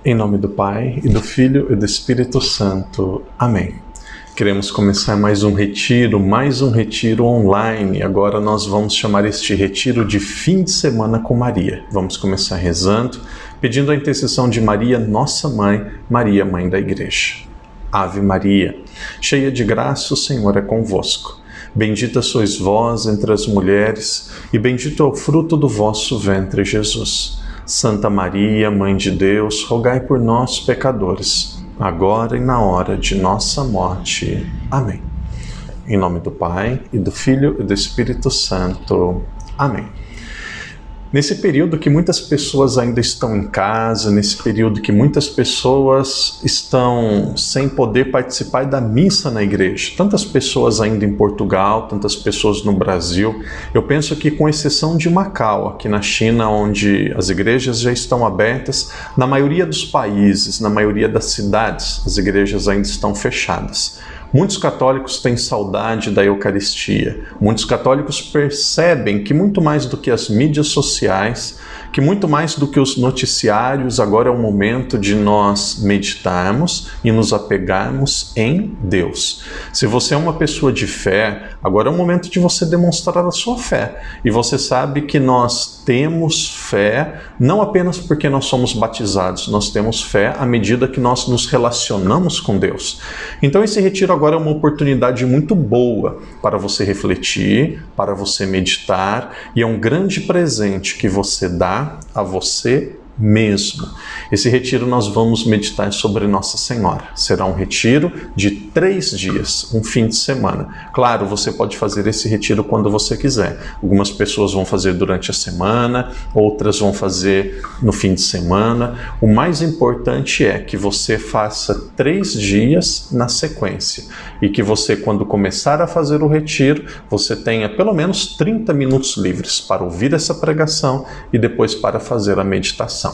Em nome do Pai, e do Filho, e do Espírito Santo. Amém. Queremos começar mais um retiro online. Agora nós vamos chamar este retiro de fim de semana com Maria. Vamos começar rezando, pedindo a intercessão de Maria, nossa Mãe, Maria, Mãe da Igreja. Ave Maria, cheia de graça, o Senhor é convosco. Bendita sois vós entre as mulheres, e bendito é o fruto do vosso ventre, Jesus. Santa Maria, Mãe de Deus, rogai por nós, pecadores, agora e na hora de nossa morte. Amém. Em nome do Pai, e do Filho, e do Espírito Santo. Amém. Nesse período que muitas pessoas ainda estão em casa, nesse período que muitas pessoas estão sem poder participar da missa na igreja, tantas pessoas ainda em Portugal, tantas pessoas no Brasil, eu penso que com exceção de Macau, aqui na China, onde as igrejas já estão abertas, na maioria dos países, na maioria das cidades, as igrejas ainda estão fechadas. Muitos católicos têm saudade da Eucaristia. Muitos católicos percebem que muito mais do que as mídias sociais, que muito mais do que os noticiários, agora é o momento de nós meditarmos e nos apegarmos em Deus. Se você é uma pessoa de fé, agora é o momento de você demonstrar a sua fé. E você sabe que nós temos fé não apenas porque nós somos batizados, nós temos fé à medida que nós nos relacionamos com Deus. Então esse retiro agora é uma oportunidade muito boa para você refletir, para você meditar, e é um grande presente que você dá a você mesmo. Esse retiro nós vamos meditar sobre Nossa Senhora. Será um retiro de 3 dias, um fim de semana. Claro, você pode fazer esse retiro quando você quiser. Algumas pessoas vão fazer durante a semana, outras vão fazer no fim de semana. O mais importante é que você faça 3 dias na sequência e que você, quando começar a fazer o retiro, você tenha pelo menos 30 minutos livres para ouvir essa pregação e depois para fazer a meditação.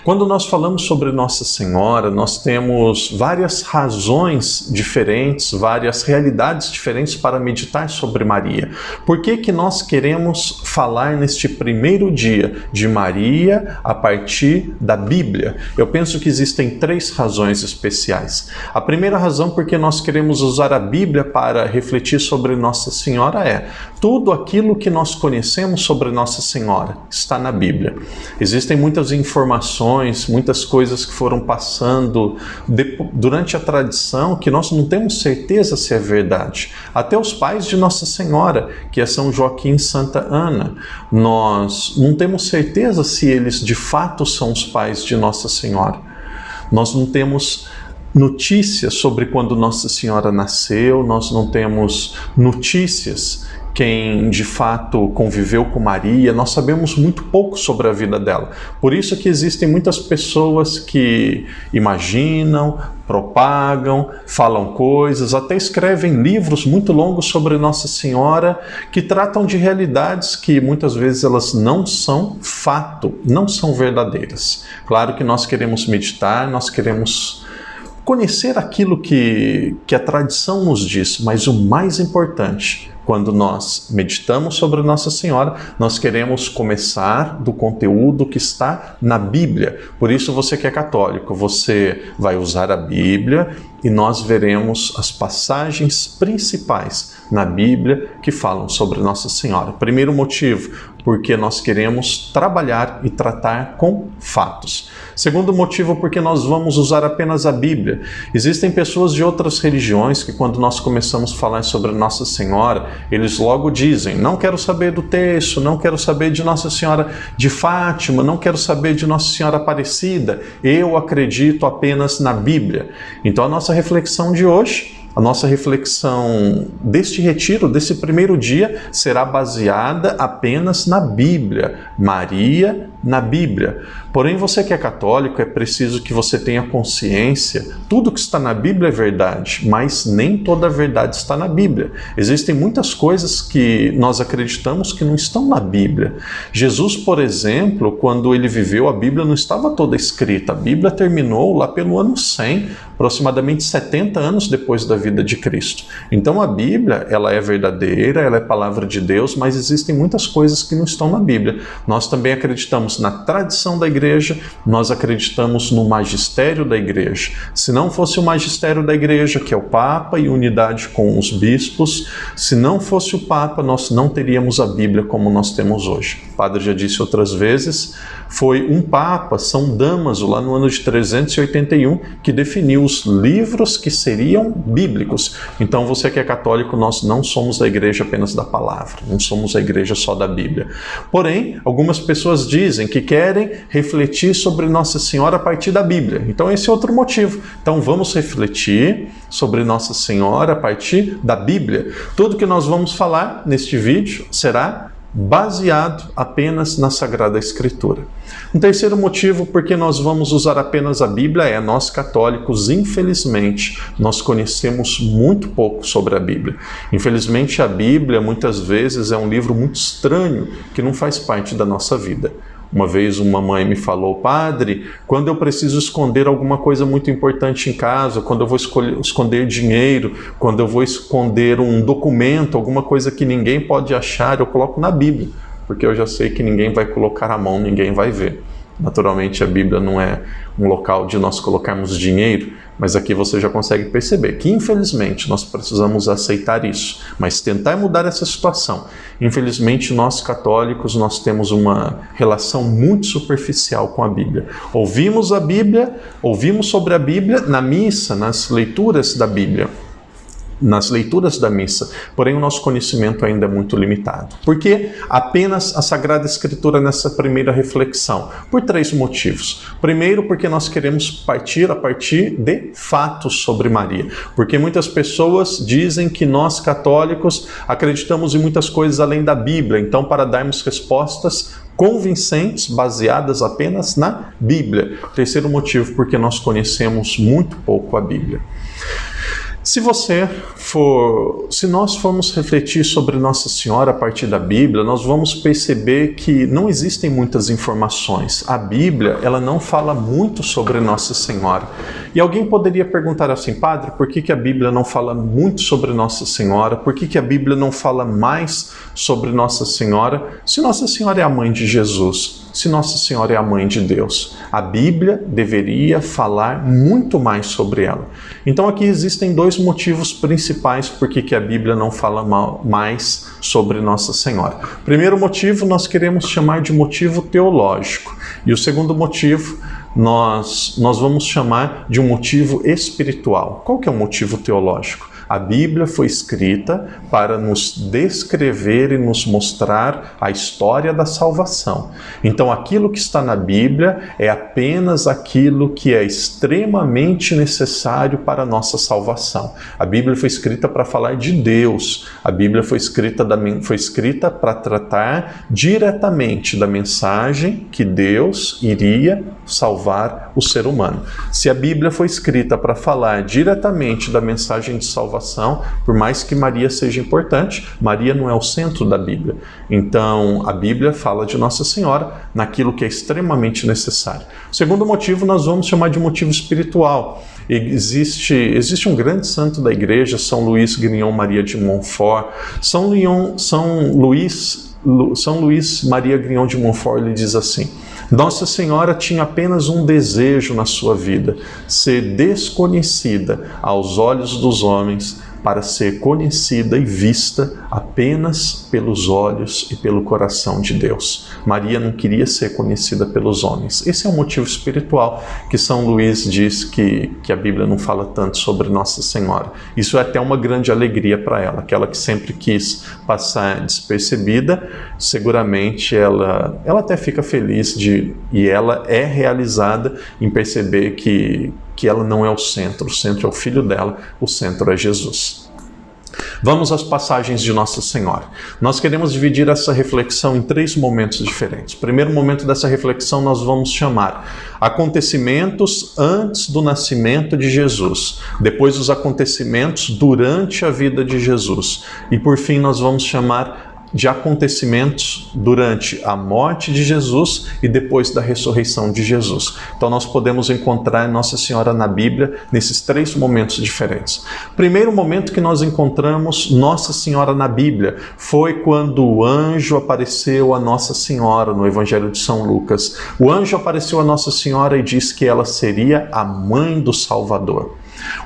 Quando nós falamos sobre Nossa Senhora, nós temos várias razões diferentes, várias realidades diferentes para meditar sobre Maria. Por que que nós queremos falar neste primeiro dia de Maria a partir da Bíblia? Eu penso que existem 3 razões especiais. A primeira razão porque nós queremos usar a Bíblia para refletir sobre Nossa Senhora é: tudo aquilo que nós conhecemos sobre Nossa Senhora está na Bíblia. Existem muitas informações, muitas coisas que foram passando durante a tradição que nós não temos certeza se é verdade. Até os pais de Nossa Senhora, que é São Joaquim e Santa Ana, nós não temos certeza se eles de fato são os pais de Nossa Senhora. Nós não temos notícias sobre quando Nossa Senhora nasceu, nós não temos notícias quem de fato conviveu com Maria, nós sabemos muito pouco sobre a vida dela. Por isso que existem muitas pessoas que imaginam, propagam, falam coisas, até escrevem livros muito longos sobre Nossa Senhora, que tratam de realidades que muitas vezes elas não são fato, não são verdadeiras. Claro que nós queremos meditar, nós queremos conhecer aquilo que a tradição nos diz, mas o mais importante, quando nós meditamos sobre Nossa Senhora, nós queremos começar do conteúdo que está na Bíblia. Por isso, você que é católico, você vai usar a Bíblia e nós veremos as passagens principais na Bíblia que falam sobre Nossa Senhora. Primeiro motivo, porque nós queremos trabalhar e tratar com fatos. Segundo motivo, porque nós vamos usar apenas a Bíblia. Existem pessoas de outras religiões que, quando nós começamos a falar sobre Nossa Senhora, eles logo dizem: não quero saber do texto, não quero saber de Nossa Senhora de Fátima, não quero saber de Nossa Senhora Aparecida, eu acredito apenas na Bíblia. Então a nossa reflexão de hoje, a nossa reflexão deste retiro, desse primeiro dia, será baseada apenas na Bíblia. Maria na Bíblia. Porém, você que é católico, é preciso que você tenha consciência, tudo que está na Bíblia é verdade, mas nem toda a verdade está na Bíblia. Existem muitas coisas que nós acreditamos que não estão na Bíblia. Jesus, por exemplo, quando ele viveu, a Bíblia não estava toda escrita. A Bíblia terminou lá pelo ano 100, aproximadamente 70 anos depois da vida de Cristo. Então a Bíblia, ela é verdadeira, ela é palavra de Deus, mas existem muitas coisas que não estão na Bíblia. Nós também acreditamos na tradição da igreja, nós acreditamos no magistério da igreja. Se não fosse o magistério da igreja, que é o Papa e unidade com os bispos, se não fosse o Papa, nós não teríamos a Bíblia como nós temos hoje. O padre já disse outras vezes, foi um Papa, São Damaso, lá no ano de 381, que definiu os livros que seriam bíblicos. Então, você que é católico, nós não somos a igreja apenas da palavra, não somos a igreja só da Bíblia. Porém, algumas pessoas dizem que querem refletir sobre Nossa Senhora a partir da Bíblia. Então, esse é outro motivo. Então, vamos refletir sobre Nossa Senhora a partir da Bíblia. Tudo que nós vamos falar neste vídeo será baseado apenas na Sagrada Escritura. Um terceiro motivo porque nós vamos usar apenas a Bíblia é nós católicos, infelizmente, nós conhecemos muito pouco sobre a Bíblia. Infelizmente, a Bíblia muitas vezes é um livro muito estranho que não faz parte da nossa vida. Uma vez uma mãe me falou: padre, quando eu preciso esconder alguma coisa muito importante em casa, quando eu vou esconder dinheiro, quando eu vou esconder um documento, alguma coisa que ninguém pode achar, eu coloco na Bíblia, porque eu já sei que ninguém vai colocar a mão, ninguém vai ver. Naturalmente, a Bíblia não é um local de nós colocarmos dinheiro, mas aqui você já consegue perceber que, infelizmente, nós precisamos aceitar isso, mas tentar mudar essa situação. Infelizmente, nós católicos, nós temos uma relação muito superficial com a Bíblia. Ouvimos a Bíblia, ouvimos sobre a Bíblia na missa, nas leituras da Bíblia, nas leituras da missa, porém o nosso conhecimento ainda é muito limitado. Por que apenas a Sagrada Escritura nessa primeira reflexão? Por três motivos. Primeiro, porque nós queremos partir a partir de fatos sobre Maria. Porque muitas pessoas dizem que nós católicos acreditamos em muitas coisas além da Bíblia, então para darmos respostas convincentes, baseadas apenas na Bíblia. Terceiro motivo, porque nós conhecemos muito pouco a Bíblia. Se nós formos refletir sobre Nossa Senhora a partir da Bíblia, nós vamos perceber que não existem muitas informações. A Bíblia, ela não fala muito sobre Nossa Senhora. E alguém poderia perguntar assim: padre, por que a Bíblia não fala muito sobre Nossa Senhora? Por que a Bíblia não fala mais sobre Nossa Senhora? Se Nossa Senhora é a mãe de Jesus, se Nossa Senhora é a mãe de Deus, a Bíblia deveria falar muito mais sobre ela. Então aqui existem dois motivos principais por que a Bíblia não fala mais sobre Nossa Senhora. Primeiro motivo nós queremos chamar de motivo teológico. E o segundo motivo nós vamos chamar de um motivo espiritual. Qual que é o motivo teológico? A Bíblia foi escrita para nos descrever e nos mostrar a história da salvação. Então, aquilo que está na Bíblia é apenas aquilo que é extremamente necessário para a nossa salvação. A Bíblia foi escrita para falar de Deus. A Bíblia foi escrita para tratar diretamente da mensagem que Deus iria salvar o ser humano. Se a Bíblia foi escrita para falar diretamente da mensagem de salvação, por mais que Maria seja importante, Maria não é o centro da Bíblia. Então, a Bíblia fala de Nossa Senhora naquilo que é extremamente necessário. O segundo motivo nós vamos chamar de motivo espiritual. Existe um grande santo da igreja, São Luís Grignon Maria de Montfort. São Luís Maria Grignon de Montfort, ele diz assim: Nossa Senhora tinha apenas um desejo na sua vida: ser desconhecida aos olhos dos homens, para ser conhecida e vista apenas pelos olhos e pelo coração de Deus. Maria não queria ser conhecida pelos homens. Esse é um motivo espiritual que São Luís diz que a Bíblia não fala tanto sobre Nossa Senhora. Isso é até uma grande alegria para ela, aquela que sempre quis passar despercebida, seguramente ela até fica feliz e ela é realizada em perceber que ela não é o centro é o Filho dela, o centro é Jesus. Vamos às passagens de Nossa Senhora. Nós queremos dividir essa reflexão em três momentos diferentes. O primeiro momento dessa reflexão nós vamos chamar acontecimentos antes do nascimento de Jesus, depois os acontecimentos durante a vida de Jesus, e por fim nós vamos chamar de acontecimentos durante a morte de Jesus e depois da ressurreição de Jesus. Então nós podemos encontrar Nossa Senhora na Bíblia nesses 3 momentos diferentes. O primeiro momento que nós encontramos Nossa Senhora na Bíblia foi quando o anjo apareceu a Nossa Senhora no Evangelho de São Lucas. O anjo apareceu a Nossa Senhora e disse que ela seria a mãe do Salvador.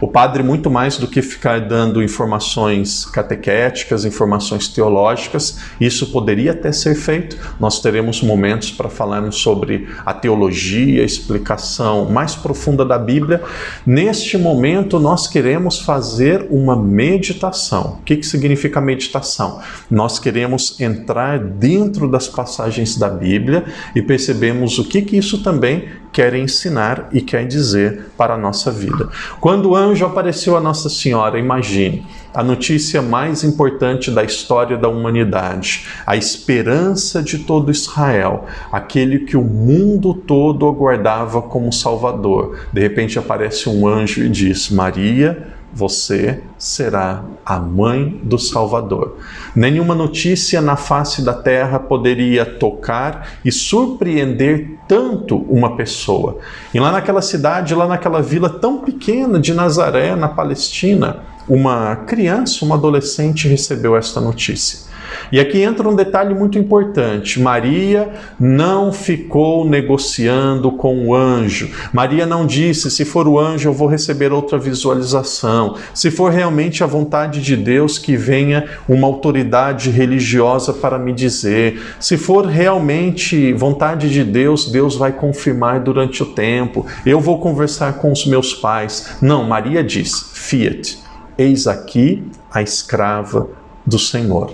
O padre, muito mais do que ficar dando informações catequéticas, informações teológicas, isso poderia até ser feito. Nós teremos momentos para falarmos sobre a teologia, a explicação mais profunda da Bíblia. Neste momento, nós queremos fazer uma meditação. O que significa meditação? Nós queremos entrar dentro das passagens da Bíblia e percebemos o que isso também quer ensinar e quer dizer para a nossa vida. Quando o anjo apareceu a Nossa Senhora, imagine, a notícia mais importante da história da humanidade, a esperança de todo Israel, aquele que o mundo todo aguardava como Salvador. De repente aparece um anjo e diz: Maria, você será a mãe do Salvador. Nenhuma notícia na face da terra poderia tocar e surpreender tanto uma pessoa. E lá naquela cidade, lá naquela vila tão pequena de Nazaré, na Palestina, uma criança, uma adolescente recebeu esta notícia. E aqui entra um detalhe muito importante. Maria não ficou negociando com o anjo. Maria não disse: se for o anjo eu vou receber outra visualização. Se for realmente a vontade de Deus, que venha uma autoridade religiosa para me dizer. Se for realmente vontade de Deus, Deus vai confirmar durante o tempo. Eu vou conversar com os meus pais. Não, Maria diz: Fiat, eis aqui a escrava do Senhor.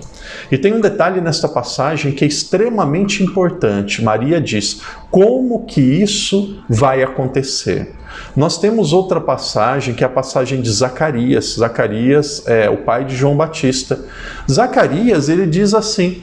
E tem um detalhe nesta passagem que é extremamente importante. Maria diz: como que isso vai acontecer? Nós temos outra passagem, que é a passagem de Zacarias. Zacarias é o pai de João Batista. Zacarias, ele diz assim: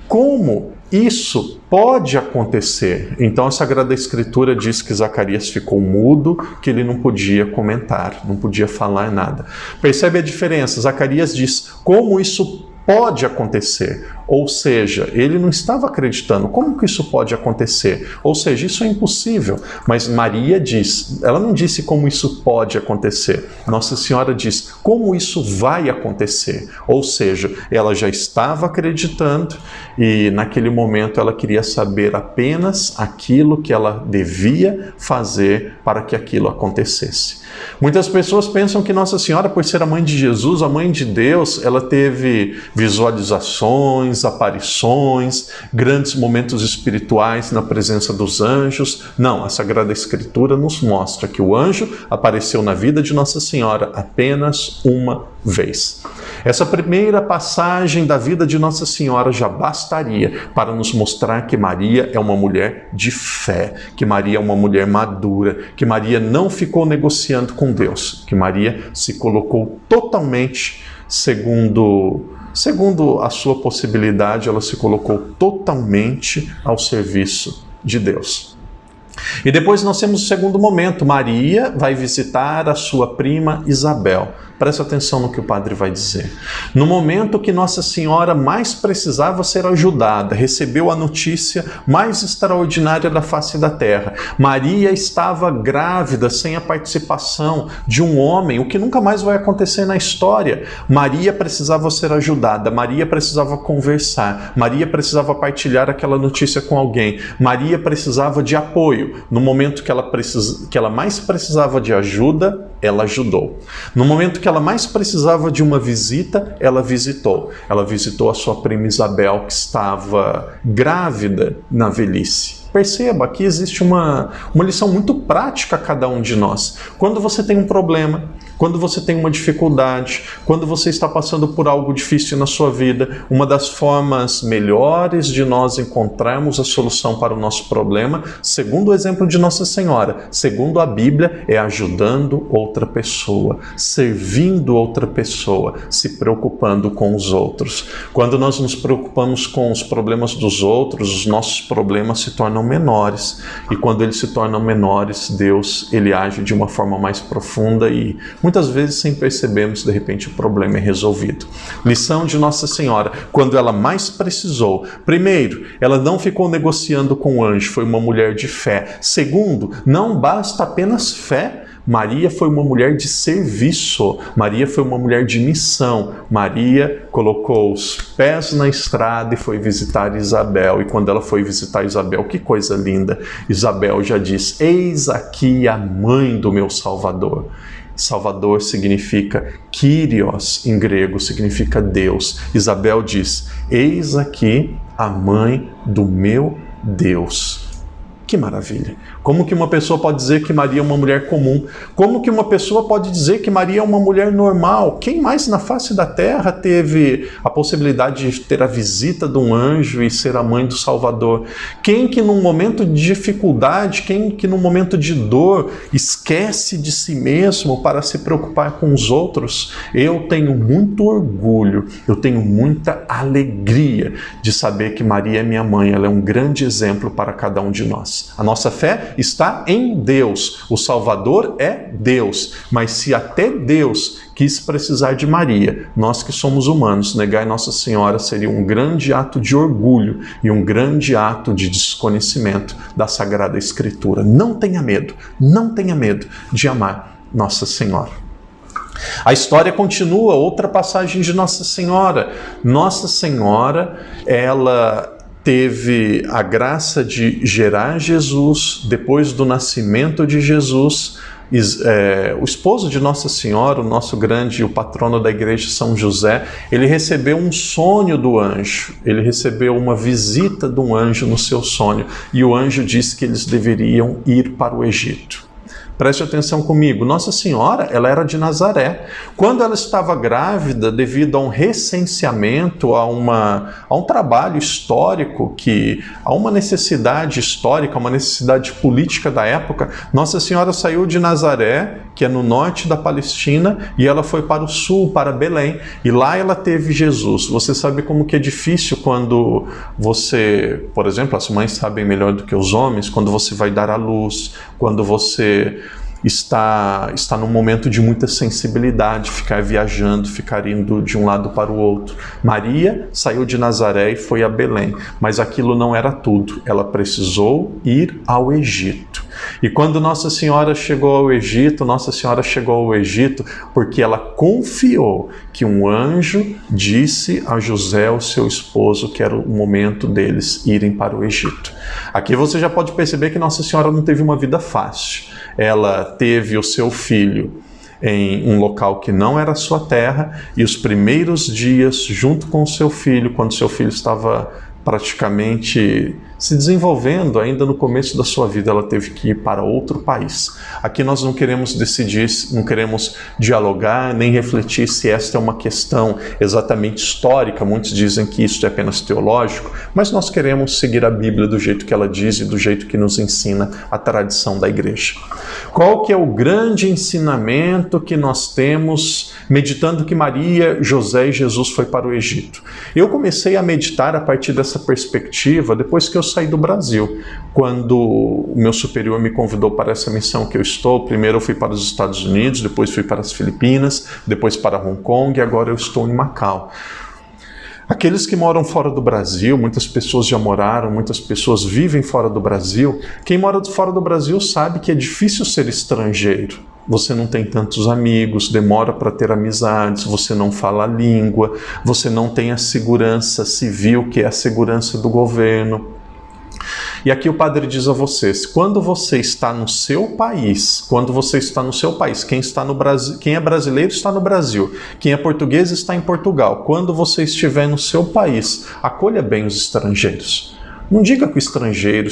como isso pode acontecer? Então a Sagrada Escritura diz que Zacarias ficou mudo, que ele não podia comentar, não podia falar nada. Percebe a diferença? Zacarias diz: como isso pode acontecer? Ou seja, ele não estava acreditando. Como que isso pode acontecer? Ou seja, isso é impossível. Mas Maria diz, ela não disse como isso pode acontecer. Nossa Senhora diz como isso vai acontecer. Ou seja, ela já estava acreditando e naquele momento ela queria saber apenas aquilo que ela devia fazer para que aquilo acontecesse. Muitas pessoas pensam que Nossa Senhora, por ser a mãe de Jesus, a mãe de Deus, ela teve visualizações, aparições, grandes momentos espirituais na presença dos anjos. Não, a Sagrada Escritura nos mostra que o anjo apareceu na vida de Nossa Senhora apenas uma vez. Essa primeira passagem da vida de Nossa Senhora já bastaria para nos mostrar que Maria é uma mulher de fé, que Maria é uma mulher madura, que Maria não ficou negociando com Deus, que Maria se colocou totalmente segundo a sua possibilidade, ela se colocou totalmente ao serviço de Deus. E depois nós temos o segundo momento. Maria vai visitar a sua prima Isabel. Presta atenção no que o padre vai dizer. No momento que Nossa Senhora mais precisava ser ajudada, recebeu a notícia mais extraordinária da face da terra. Maria estava grávida sem a participação de um homem, o que nunca mais vai acontecer na história. Maria precisava ser ajudada, Maria precisava conversar, Maria precisava partilhar aquela notícia com alguém, Maria precisava de apoio. No momento que ela mais precisava de ajuda, ela ajudou. No momento que ela mais precisava de uma visita, ela visitou. Ela visitou a sua prima Isabel, que estava grávida na velhice. Perceba, aqui existe uma lição muito prática a cada um de nós. Quando você tem um problema, quando você tem uma dificuldade, quando você está passando por algo difícil na sua vida, uma das formas melhores de nós encontrarmos a solução para o nosso problema, segundo o exemplo de Nossa Senhora, segundo a Bíblia, é ajudando outra pessoa, servindo outra pessoa, se preocupando com os outros. Quando nós nos preocupamos com os problemas dos outros, os nossos problemas se tornam menores. E quando eles se tornam menores, Deus, ele age de uma forma mais profunda e muitas vezes, sem percebermos, de repente o problema é resolvido. Lição de Nossa Senhora: quando ela mais precisou, primeiro, ela não ficou negociando com o anjo, foi uma mulher de fé. Segundo, não basta apenas fé. Maria foi uma mulher de serviço, Maria foi uma mulher de missão. Maria colocou os pés na estrada e foi visitar Isabel. E quando ela foi visitar Isabel, que coisa linda! Isabel já diz: eis aqui a mãe do meu Salvador. Salvador significa Kyrios, em grego, significa Deus. Isabel diz: eis aqui a mãe do meu Deus. Que maravilha! Como que uma pessoa pode dizer que Maria é uma mulher comum? Como que uma pessoa pode dizer que Maria é uma mulher normal? Quem mais na face da terra teve a possibilidade de ter a visita de um anjo e ser a mãe do Salvador? Quem que num momento de dificuldade, quem que num momento de dor esquece de si mesmo para se preocupar com os outros? Eu tenho muito orgulho, eu tenho muita alegria de saber que Maria é minha mãe. Ela é um grande exemplo para cada um de nós. A nossa fé está em Deus. O Salvador é Deus. Mas se até Deus quis precisar de Maria, nós que somos humanos, negar Nossa Senhora seria um grande ato de orgulho e um grande ato de desconhecimento da Sagrada Escritura. Não tenha medo de amar Nossa Senhora. A história continua, outra passagem de Nossa Senhora. Nossa Senhora, ela teve a graça de gerar Jesus. Depois do nascimento de Jesus, o esposo de Nossa Senhora, o nosso grande, o patrono da igreja, São José, ele recebeu um sonho do anjo, ele recebeu uma visita de um anjo no seu sonho, e o anjo disse que eles deveriam ir para o Egito. Preste atenção comigo, Nossa Senhora, ela era de Nazaré. Quando ela estava grávida, devido a um recenseamento, a um trabalho histórico, a uma necessidade histórica, uma necessidade política da época, Nossa Senhora saiu de Nazaré, que é no norte da Palestina, e ela foi para o sul, para Belém, e lá ela teve Jesus. Você sabe como que é difícil quando você, por exemplo, as mães sabem melhor do que os homens, quando você vai dar à luz, quando você está num momento de muita sensibilidade, ficar viajando, ficar indo de um lado para o outro. Maria saiu de Nazaré e foi a Belém, mas aquilo não era tudo. Ela precisou ir ao Egito. E quando Nossa Senhora chegou ao Egito, Nossa Senhora chegou ao Egito porque ela confiou que um anjo disse a José, o seu esposo, que era o momento deles irem para o Egito. Aqui você já pode perceber que Nossa Senhora não teve uma vida fácil. Ela teve o seu filho em um local que não era sua terra, e os primeiros dias, junto com o seu filho, quando seu filho estava praticamente se desenvolvendo, ainda no começo da sua vida, ela teve que ir para outro país. Aqui nós não queremos decidir, não queremos dialogar, nem refletir se esta é uma questão exatamente histórica. Muitos dizem que isso é apenas teológico, mas nós queremos seguir a Bíblia do jeito que ela diz e do jeito que nos ensina a tradição da igreja. Qual que é o grande ensinamento que nós temos meditando que Maria, José e Jesus foi para o Egito? Eu comecei a meditar a partir dessa perspectiva depois que eu saí do Brasil. Quando o meu superior me convidou para essa missão que eu estou, primeiro eu fui para os Estados Unidos, depois fui para as Filipinas, depois para Hong Kong e agora eu estou em Macau. Aqueles que moram fora do Brasil, muitas pessoas já moraram, muitas pessoas vivem fora do Brasil. Quem mora fora do Brasil sabe que é difícil ser estrangeiro. Você não tem tantos amigos, demora para ter amizades, você não fala a língua, você não tem a segurança civil, que é a segurança do governo. E aqui o padre diz a vocês, quando você está no seu país, quem está no Brasil, quem é brasileiro está no Brasil, quem é português está em Portugal. Quando você estiver no seu país, acolha bem os estrangeiros. Não diga que o estrangeiro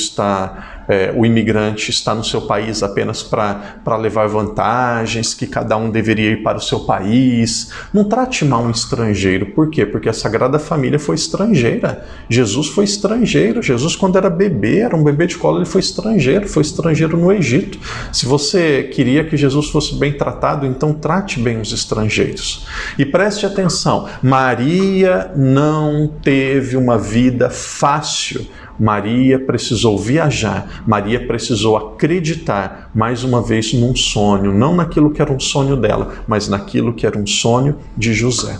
o imigrante está no seu país apenas para levar vantagens, que cada um deveria ir para o seu país. Não trate mal um estrangeiro. Por quê? Porque a Sagrada Família foi estrangeira. Jesus foi estrangeiro. Jesus, quando era um bebê de colo, ele foi estrangeiro no Egito. Se você queria que Jesus fosse bem tratado, então trate bem os estrangeiros. E preste atenção, Maria não teve uma vida fácil. Maria precisou viajar, Maria precisou acreditar mais uma vez num sonho, não naquilo que era um sonho dela, mas naquilo que era um sonho de José.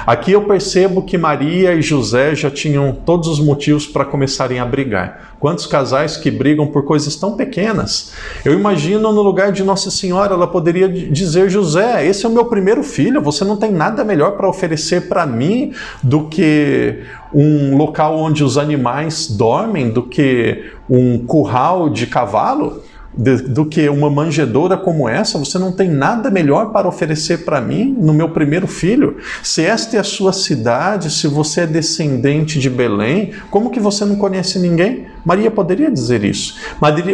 Aqui eu percebo que Maria e José já tinham todos os motivos para começarem a brigar. Quantos casais que brigam por coisas tão pequenas? Eu imagino no lugar de Nossa Senhora, ela poderia dizer: José, esse é o meu primeiro filho, você não tem nada melhor para oferecer para mim do que um local onde os animais dormem, do que um curral de cavalo? Do que uma manjedoura como essa? Você não tem nada melhor para oferecer para mim no meu primeiro filho? Se esta é a sua cidade, se você é descendente de Belém, como que você não conhece ninguém? Maria poderia dizer isso.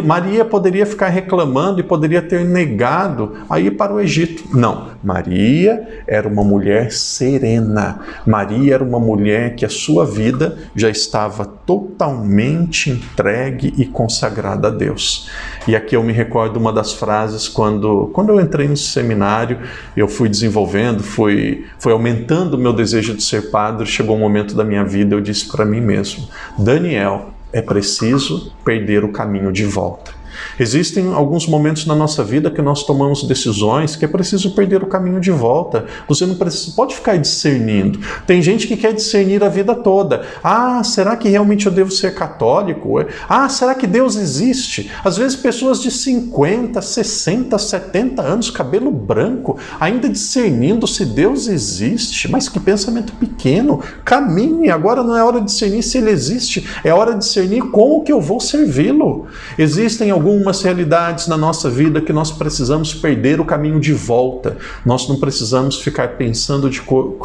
Maria poderia ficar reclamando e poderia ter negado a ir para o Egito. Não, Maria era uma mulher serena. Maria era uma mulher que a sua vida já estava totalmente entregue e consagrada a Deus. E aqui eu me recordo uma das frases quando eu entrei no seminário, eu fui desenvolvendo, foi aumentando o meu desejo de ser padre. Chegou um momento da minha vida, eu disse para mim mesmo: Daniel, é preciso perder o caminho de volta. Existem alguns momentos na nossa vida que nós tomamos decisões que é preciso perder o caminho de volta. Você não pode ficar discernindo. Tem gente que quer discernir a vida toda. Ah, será que realmente eu devo ser católico? Ah, será que Deus existe? Às vezes pessoas de 50, 60, 70 anos, cabelo branco, ainda discernindo se Deus existe. Mas que pensamento pequeno. Caminhe, agora não é hora de discernir se Ele existe, é hora de discernir como que eu vou servi-lo. Existem algumas realidades na nossa vida que nós precisamos perder o caminho de volta. Nós não precisamos ficar pensando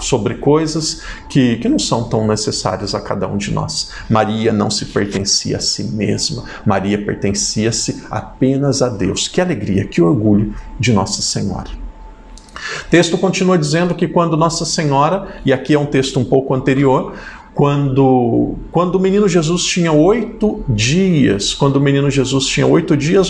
sobre coisas que não são tão necessárias a cada um de nós. Maria não se pertencia a si mesma. Maria pertencia-se apenas a Deus. Que alegria, que orgulho de Nossa Senhora. O texto continua dizendo que quando Nossa Senhora, e aqui é um texto um pouco anterior, quando o menino Jesus tinha 8 dias,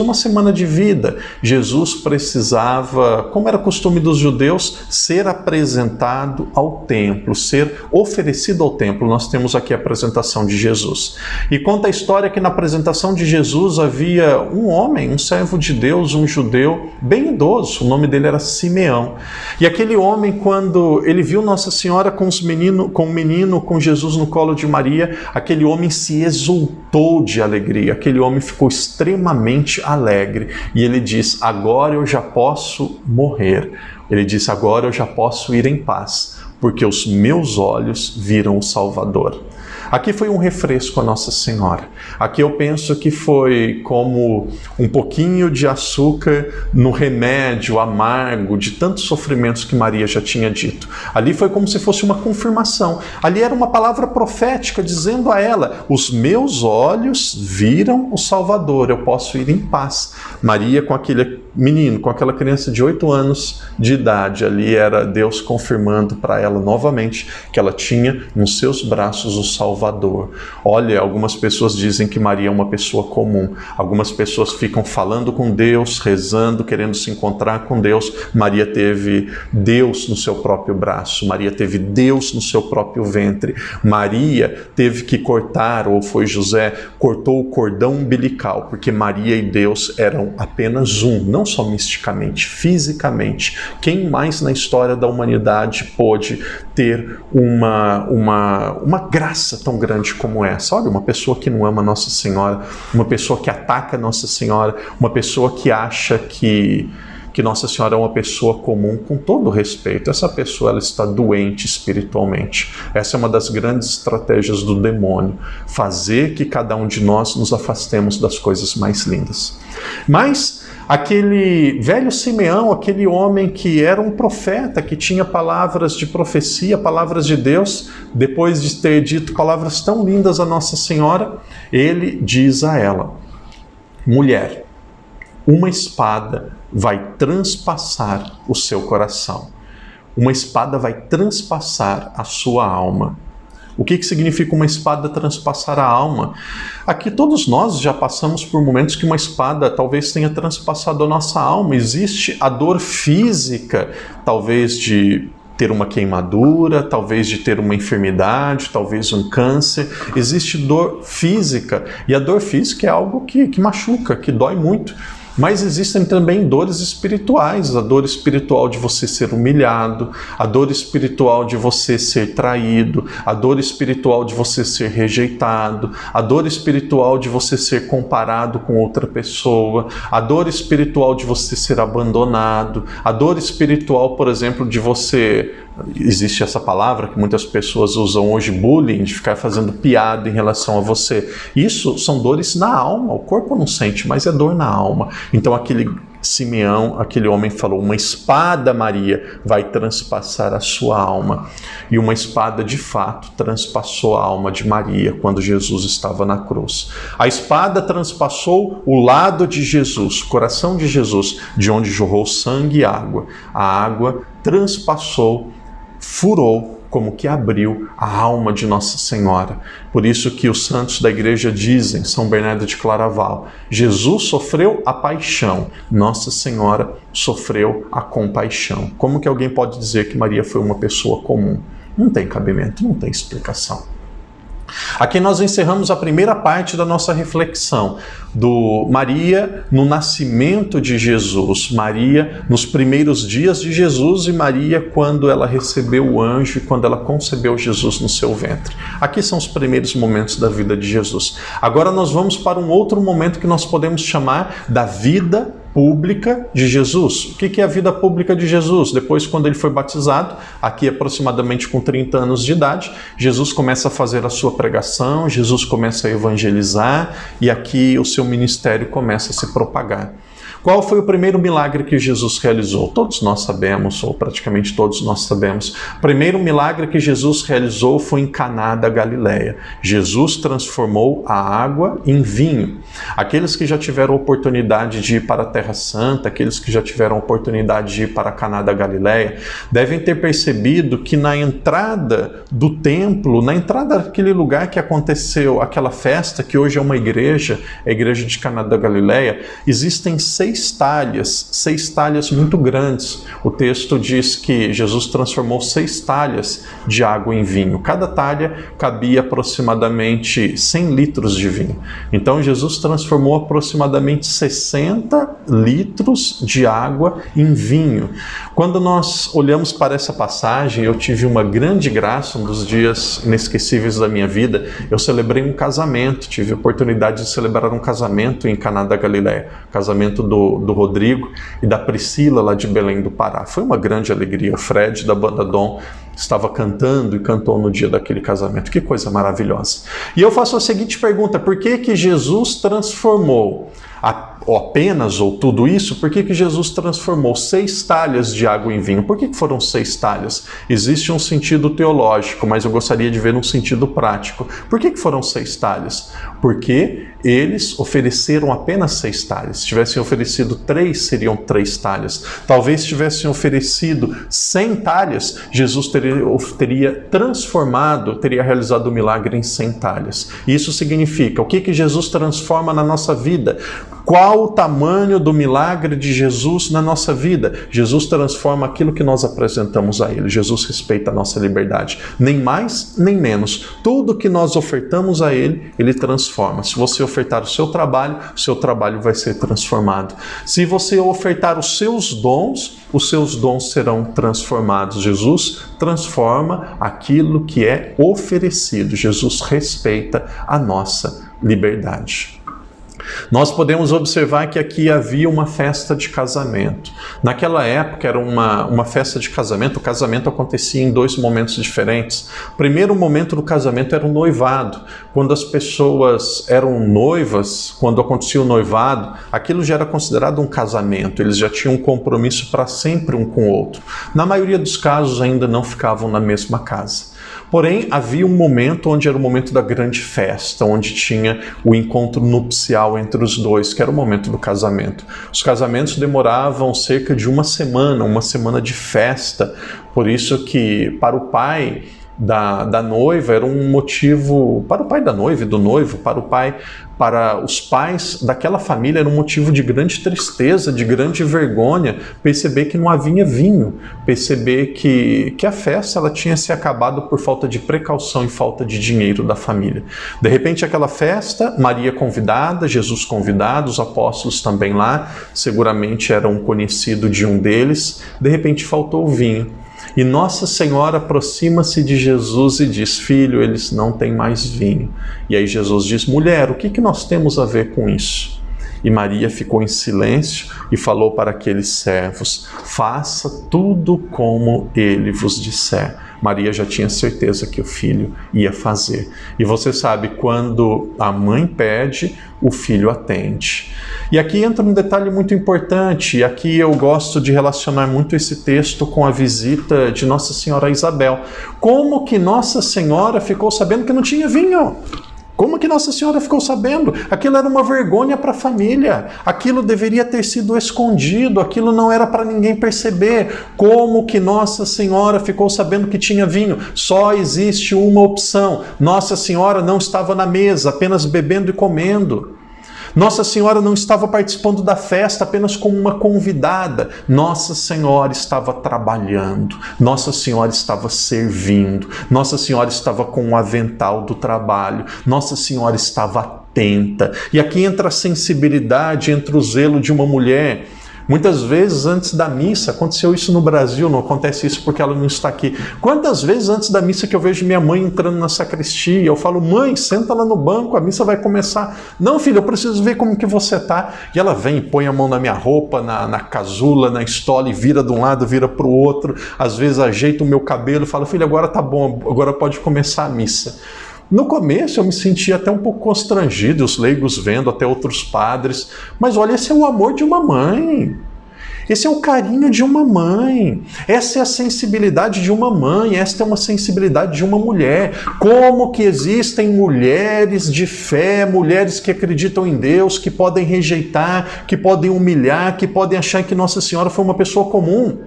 uma semana de vida, Jesus precisava, como era costume dos judeus, ser apresentado ao templo, ser oferecido ao templo. Nós temos aqui a apresentação de Jesus. E conta a história que na apresentação de Jesus havia um homem, um servo de Deus, um judeu bem idoso, o nome dele era Simeão. E aquele homem, quando ele viu Nossa Senhora com o menino, com Jesus no colo de Maria, aquele homem se exultou de alegria, aquele homem ficou extremamente alegre, e ele diz: agora eu já posso morrer, ele disse: agora eu já posso ir em paz, porque os meus olhos viram o Salvador. Aqui foi um refresco a Nossa Senhora. Aqui eu penso que foi como um pouquinho de açúcar no remédio amargo de tantos sofrimentos que Maria já tinha dito. Ali foi como se fosse uma confirmação. Ali era uma palavra profética dizendo a ela: os meus olhos viram o Salvador, eu posso ir em paz. Maria, com aquele menino, com aquela criança de 8 anos de idade, ali era Deus confirmando para ela novamente que ela tinha nos seus braços o Salvador. Olha, algumas pessoas dizem que Maria é uma pessoa comum. Algumas pessoas ficam falando com Deus, rezando, querendo se encontrar com Deus. Maria teve Deus no seu próprio braço. Maria teve Deus no seu próprio ventre. Maria teve que cortar, ou foi José, cortou o cordão umbilical, porque Maria e Deus eram apenas um, não só misticamente, fisicamente. Quem mais na história da humanidade pôde ter uma graça tão grande como essa? Olha, uma pessoa que não ama Nossa Senhora, uma pessoa que ataca Nossa Senhora, uma pessoa que acha que Nossa Senhora é uma pessoa comum, com todo respeito. Essa pessoa, ela está doente espiritualmente. Essa é uma das grandes estratégias do demônio, fazer que cada um de nós nos afastemos das coisas mais lindas. Mas aquele velho Simeão, aquele homem que era um profeta, que tinha palavras de profecia, palavras de Deus, depois de ter dito palavras tão lindas a Nossa Senhora, ele diz a ela: mulher, uma espada vai transpassar o seu coração. Uma espada vai transpassar a sua alma. O que significa uma espada transpassar a alma? Aqui todos nós já passamos por momentos que uma espada talvez tenha transpassado a nossa alma. Existe a dor física, talvez de ter uma queimadura, talvez de ter uma enfermidade, talvez um câncer. Existe dor física, e a dor física é algo que machuca, que dói muito. Mas existem também dores espirituais, a dor espiritual de você ser humilhado, a dor espiritual de você ser traído, a dor espiritual de você ser rejeitado, a dor espiritual de você ser comparado com outra pessoa, a dor espiritual de você ser abandonado, a dor espiritual, por exemplo, de você... Existe essa palavra que muitas pessoas usam hoje, bullying, de ficar fazendo piada em relação a você. Isso são dores na alma, o corpo não sente, mas é dor na alma. Então aquele Simeão, aquele homem falou, uma espada, Maria, vai transpassar a sua alma. E uma espada, de fato, transpassou a alma de Maria quando Jesus estava na cruz. A espada transpassou o lado de Jesus, o coração de Jesus, de onde jorrou sangue e água. A água transpassou, furou, como que abriu a alma de Nossa Senhora. Por isso que os santos da igreja dizem, São Bernardo de Claraval, Jesus sofreu a paixão, Nossa Senhora sofreu a compaixão. Como que alguém pode dizer que Maria foi uma pessoa comum? Não tem cabimento, não tem explicação. Aqui nós encerramos a primeira parte da nossa reflexão do Maria no nascimento de Jesus, Maria nos primeiros dias de Jesus e Maria quando ela recebeu o anjo e quando ela concebeu Jesus no seu ventre. Aqui são os primeiros momentos da vida de Jesus. Agora nós vamos para um outro momento que nós podemos chamar da vida pública de Jesus. O que é a vida pública de Jesus? Depois, quando ele foi batizado, aqui aproximadamente com 30 anos de idade, Jesus começa a fazer a sua pregação, Jesus começa a evangelizar e aqui o seu ministério começa a se propagar. Qual foi o primeiro milagre que Jesus realizou? Todos nós sabemos, ou praticamente todos nós sabemos. O primeiro milagre que Jesus realizou foi em Caná da Galileia. Jesus transformou a água em vinho. Aqueles que já tiveram a oportunidade de ir para a Terra Santa, aqueles que já tiveram a oportunidade de ir para Caná da Galileia, devem ter percebido que na entrada do templo, na entrada daquele lugar que aconteceu aquela festa, que hoje é uma igreja, a igreja de Caná da Galileia, existem seis talhas muito grandes. O texto diz que Jesus transformou 6 talhas de água em vinho. Cada talha cabia aproximadamente 100 litros de vinho. Então Jesus transformou aproximadamente 60 litros de água em vinho. Quando nós olhamos para essa passagem, eu tive uma grande graça, um dos dias inesquecíveis da minha vida. Eu celebrei um casamento, tive a oportunidade de celebrar um casamento em Caná da Galileia, casamento do Rodrigo e da Priscila, lá de Belém do Pará. Foi uma grande alegria. O Fred, da banda Dom, estava cantando e cantou no dia daquele casamento. Que coisa maravilhosa. E eu faço a seguinte pergunta: por que Jesus transformou apenas, ou tudo isso, por que Jesus transformou 6 talhas de água em vinho? Por que foram 6 talhas? Existe um sentido teológico, mas eu gostaria de ver um sentido prático. Por que foram 6 talhas? Porque eles ofereceram apenas 6 talhas. Se tivessem oferecido 3, seriam 3 talhas. Talvez se tivessem oferecido 100 talhas, Jesus teria transformado, teria realizado o milagre em 100 talhas. Isso significa, o que Jesus transforma na nossa vida? Qual o tamanho do milagre de Jesus na nossa vida? Jesus transforma aquilo que nós apresentamos a Ele. Jesus respeita a nossa liberdade. Nem mais, nem menos. Tudo que nós ofertamos a Ele, Ele transforma. Se você ofertar o seu trabalho vai ser transformado. Se você ofertar os seus dons serão transformados. Jesus transforma aquilo que é oferecido. Jesus respeita a nossa liberdade. Nós podemos observar que aqui havia uma festa de casamento. Naquela época era uma festa de casamento. O casamento acontecia em 2 momentos diferentes. O primeiro momento do casamento era o noivado. Quando as pessoas eram noivas, quando acontecia o noivado, aquilo já era considerado um casamento. Eles já tinham um compromisso para sempre um com o outro. Na maioria dos casos ainda não ficavam na mesma casa. Porém, havia um momento onde era o momento da grande festa, onde tinha o encontro nupcial entre os dois, que era o momento do casamento. Os casamentos demoravam cerca de uma semana de festa. Por isso que, para o pai, da noiva era um motivo, para o pai da noiva e do noivo, para os pais daquela família era um motivo de grande tristeza, de grande vergonha, perceber que não havia vinho, perceber que a festa ela tinha se acabado por falta de precaução e falta de dinheiro da família. De repente aquela festa, Maria convidada, Jesus convidado, os apóstolos também lá, seguramente era um conhecido de um deles, de repente faltou o vinho. E Nossa Senhora aproxima-se de Jesus e diz: filho, eles não têm mais vinho. E aí Jesus diz: mulher, o que nós temos a ver com isso? E Maria ficou em silêncio e falou para aqueles servos: faça tudo como ele vos disser. Maria já tinha certeza que o filho ia fazer. E você sabe, quando a mãe pede, o filho atende. E aqui entra um detalhe muito importante, e aqui eu gosto de relacionar muito esse texto com a visita de Nossa Senhora a Isabel. Como que Nossa Senhora ficou sabendo que não tinha vinho? Como que Nossa Senhora ficou sabendo? Aquilo era uma vergonha para a família. Aquilo deveria ter sido escondido. Aquilo não era para ninguém perceber. Como que Nossa Senhora ficou sabendo que tinha vinho? Só existe uma opção. Nossa Senhora não estava na mesa, apenas bebendo e comendo. Nossa Senhora não estava participando da festa apenas como uma convidada. Nossa Senhora estava trabalhando. Nossa Senhora estava servindo. Nossa Senhora estava com o avental do trabalho. Nossa Senhora estava atenta. E aqui entra a sensibilidade, entra o zelo de uma mulher. Muitas vezes antes da missa, aconteceu isso no Brasil, não acontece isso porque ela não está aqui. Quantas vezes antes da missa que eu vejo minha mãe entrando na sacristia, eu falo: mãe, senta lá no banco, a missa vai começar. Não, filho, eu preciso ver como que você está. E ela vem, põe a mão na minha roupa, na casula, na estola, e vira de um lado, vira para o outro. Às vezes ajeita o meu cabelo e fala: filho, agora tá bom, agora pode começar a missa. No começo eu me sentia até um pouco constrangido, os leigos vendo, até outros padres. Mas olha, esse é o amor de uma mãe. Esse é o carinho de uma mãe. Essa é a sensibilidade de uma mãe. Esta é uma sensibilidade de uma mulher. Como que existem mulheres de fé, mulheres que acreditam em Deus, que podem rejeitar, que podem humilhar, que podem achar que Nossa Senhora foi uma pessoa comum.